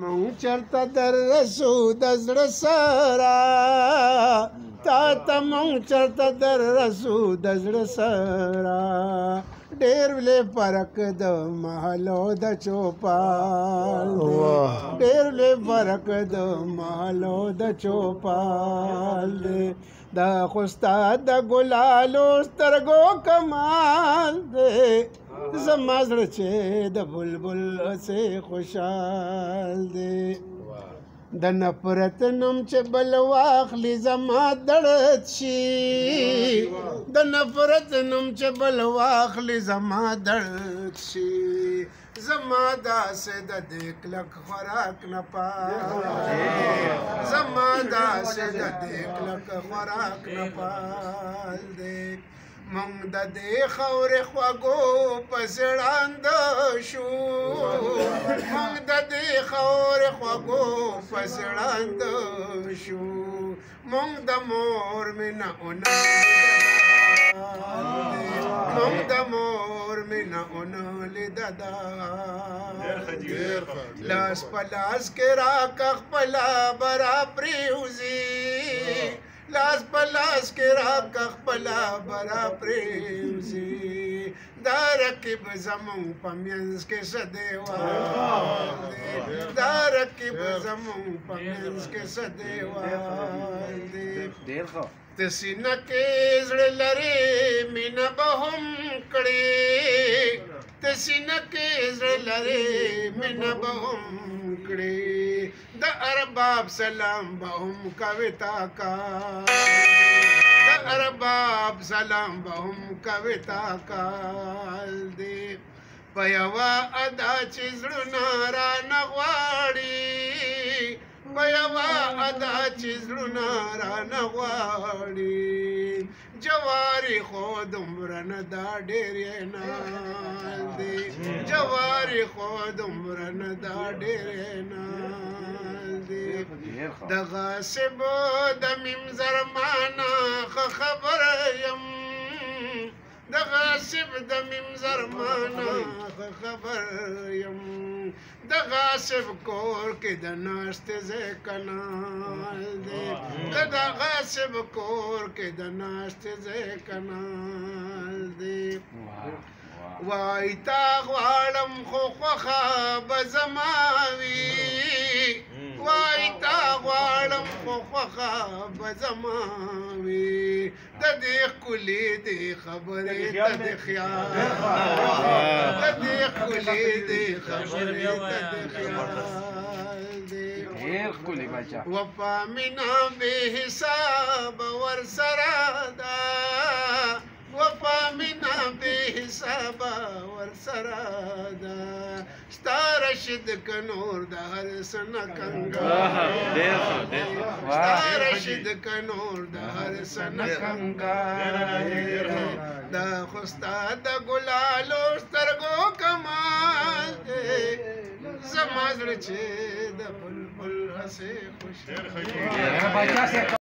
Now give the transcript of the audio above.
مونږ چرته در رسو د زړه سره تا ته مونږ چرته در رسو د زړه سره ډېر ولې فرق د محلو د چوپال ډېر ولې فرق د محلو د چوپال دی دا خو ستا د ګلالو سترګو کمال دی زما زړه چې د بلبل هسې خوشحال دی د نفرت نوم چې بل واخلي زما دړد شي د نفرت نوم چې بل واخلي زما دړد شي زما داسې د دې کلک خوراک نه پال زما داسې د دې کلک خوراک نه پال دی مونږ د دې خاورې خوږو پسې ړانده شو مونږ د دې خاورې خوږو پسې ړانده شو مونږ د مور مینه ونه مونږ د مور مینه ونه لیده ده لاس په لاس کې راکه خپله به را پرېوځي لاس په لاس کې راکه خپله به را پرېوځي دا رقیب زمونږ په منځ کې څه دیوال دی دا رقیب زمونږ په منځ کې څه دیوال دی ته سینه کې زړه لرې مینه به هم کړې ته سینه کې زړه لرې مینه به هم کړې د ارباب سلام به هم کوي تا کال د ارباب سلام به هم کوي تا کال دی په یوه ادا چې زړونه رانه غواړي په یوه ادا چې زړونه رانه غواړي جواری خو دومره نه دا ډېر یې نال دی جواری خو دومره نه دا ډېر یې نال دی د غاصب د میم زرمانه ښه خبره یم د غاصب د میم زرمانه ښه خبره یم د غاصب کور کې د ناستې ځای کنال دی د غاصب کور کې د ناستې ځای کنال دی وای تا غواړم خو خوښه به زما وي وای تا غواړم خو خوښه به زما وي د دې ښکلې دې خبرې ته د خیال د دې ښکلې دې خبرې ته د خیال دی وفا مینا بې حسابه ورسره ده وفا مینا بې حسابه ورسره ده ستا رشد که نور د هر څه نه کنګال ستا رشد که نور د هر څه نه کنګال دا خو ستا د ګلالو سترګو کمال دی زما زړه چې د بلبل هسې خوشحال